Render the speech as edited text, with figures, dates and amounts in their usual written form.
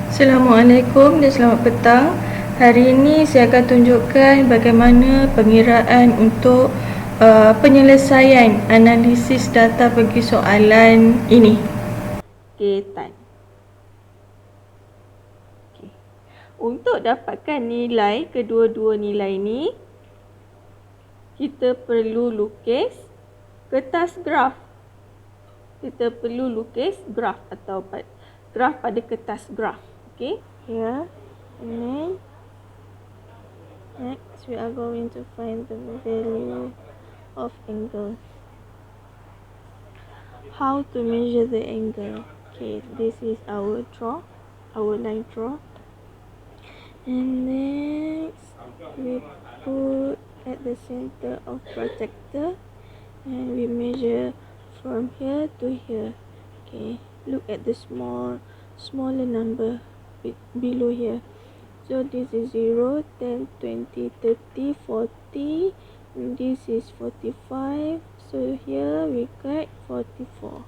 Assalamualaikum dan selamat petang. Hari ini saya akan tunjukkan bagaimana pengiraan untuk penyelesaian analisis data bagi soalan ini. Tan. Untuk dapatkan nilai kedua-dua nilai ini, kita perlu lukis kertas graf. Kita perlu lukis graf atau graf pada kertas graf. Okay, here, and then next we are going to find the value of angle. How to measure the angle? Okay, this is our line draw. And next we put at the center of protector and we measure from here to here. Okay, look at the smaller number below here. So this is 0, 10, 20, 30, 40, and this is 45. So here we get 44.